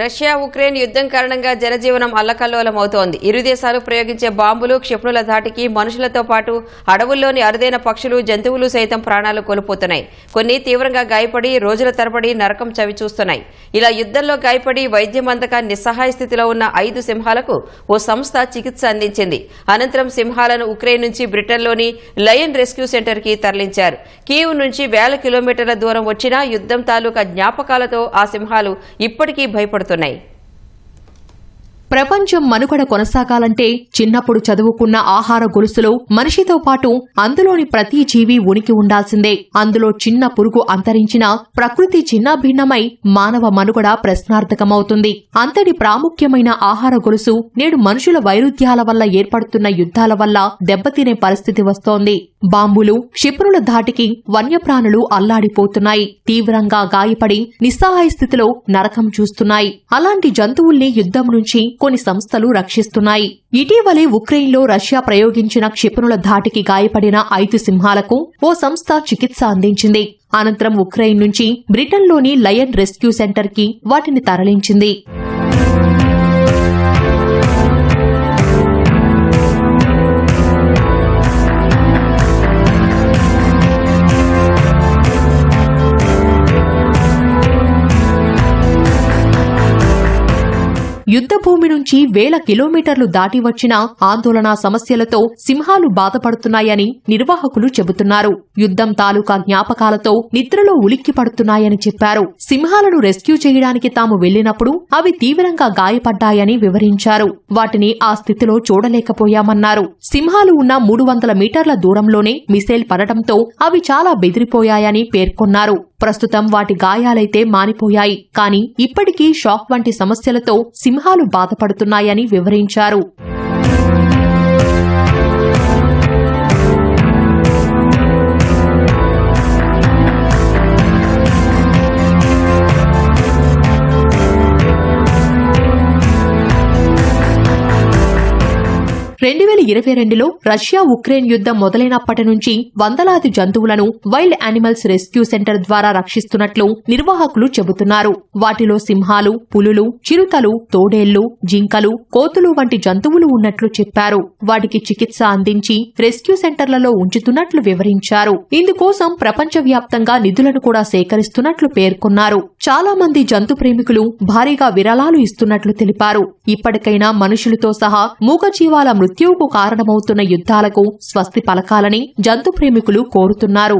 Russia Ukraine యుద్ధం కారణంగా జనజీవనం అల్లకల్లోలమవుతోంది. ఇరు దేశాలు ప్రయోగించే బాంబులు, క్షిపణుల ధాటికి మనుషులతో పాటు అడవుల్లోని అరుదైన పక్షులు, జంతువులు సైతం ప్రాణాలు కోల్పోతున్నాయి. కొన్ని తీవ్రంగా గాయపడి రోజుల తరబడి నరకం చవిచూస్తున్నాయి. ఇలా యుద్ధంలో గాయపడి వైద్యం అందక నిస్సహాయ స్థితిలో ఉన్న 5 సింహాలకు ఓ సంస్థ చికిత్స అందించింది. అనంతరం సింహాలను ఉక్రెయిన్ నుంచి బ్రిటన్లోని లయన్ రెస్క్యూ సెంటర్కి తరలించారు. కీవ్ నుంచి వేల కిలోమీటర్ల దూరం వచ్చిన యుద్ధం తాలూకా జ్ఞాపకాలతో ఆ సింహాలు ఇప్పటికీ భయపడుతున్నాయి. ప్రపంచం మనుగడ కొనసాగాలంటే చిన్నప్పుడు చదువుకున్న ఆహార గొలుసులో మనిషితో పాటు అందులోని ప్రతి జీవి ఉనికి ఉండాల్సిందే. అందులో చిన్న పురుగు అంతరించినా ప్రకృతి చిన్నాభిన్నమై మానవ మనుగడ ప్రశ్నార్థకమవుతుంది. అంతటి ప్రాముఖ్యమైన ఆహార గొలుసు నేడు మనుషుల వైరుధ్యాల వల్ల ఏర్పడుతున్న యుద్ధాల వల్ల దెబ్బతినే పరిస్థితి వస్తోంది. బాంబులు, క్షిపణుల ధాటికి వన్యప్రాణులు అల్లాడిపోతున్నాయి. తీవ్రంగా గాయపడి నిస్సహాయ స్థితిలో నరకం చూస్తున్నాయి. అలాంటి జంతువుల్ని యుద్ధం నుంచి కొన్ని సంస్థలు రక్షిస్తున్నాయి. ఇటీవలే ఉక్రెయిన్లో రష్యా ప్రయోగించిన క్షిపణుల ధాటికి గాయపడిన 5 సింహాలకు ఓ సంస్థ చికిత్స అందించింది. అనంతరం ఉక్రెయిన్ నుంచి బ్రిటన్లోని లయన్ రెస్క్యూ సెంటర్కి వాటిని తరలించింది. యుద్ధ భూమి నుంచి వేల కిలోమీటర్లు దాటి వచ్చిన ఆందోళన సమస్యలతో సింహాలు బాధపడుతున్నాయని నిర్వాహకులు చెబుతున్నారు. యుద్ధం తాలూకా జ్ఞాపకాలతో నిద్రలో ఉలిక్కి పడుతున్నాయని చెప్పారు. సింహాలను రెస్క్యూ చేయడానికి తాము వెళ్లినప్పుడు అవి తీవ్రంగా గాయపడ్డాయని వివరించారు. వాటిని ఆ స్థితిలో చూడలేకపోయామన్నారు. సింహాలు ఉన్న 300 మీటర్ల దూరంలోనే మిసైల్ పడటంతో అవి చాలా బెదిరిపోయాయని పేర్కొన్నారు. ప్రస్తుతం వాటి గాయాలైతే మానిపోయాయి. కానీ ఇప్పటికీ షాక్ వంటి సమస్యలతో సింహాలు బాధపడుతున్నాయని వివరించారు. రష్యా ఉక్రెయిన్ యుద్ధం మొదలైనప్పటి నుంచి వందలాది జంతువులను వైల్డ్ యానిమల్స్ రెస్క్యూ సెంటర్ ద్వారా రక్షిస్తున్నట్లు నిర్వాహకులు చెబుతున్నారు. వాటిలో సింహాలు, పులులు, చిరుతలు, తోడేళ్లు, జింకలు, కోతులు వంటి జంతువులు ఉన్నట్లు చెప్పారు. వాటికి చికిత్స అందించి రెస్క్యూ సెంటర్లలో ఉంచుతున్నట్లు వివరించారు. ఇందుకోసం ప్రపంచవ్యాప్తంగా నిధులను కూడా సేకరిస్తున్నట్లు పేర్కొన్నారు. చాలా మంది జంతు ప్రేమికులు భారీగా విరాళాలు ఇస్తున్నట్లు తెలిపారు. ఇప్పటికైనా మనుషులతో సహా మూగజీవాల మృత్యువుకు కారణమవుతున్న యుద్ధాలకు స్వస్తి పలకాలని జంతు ప్రేమికులు కోరుతున్నారు.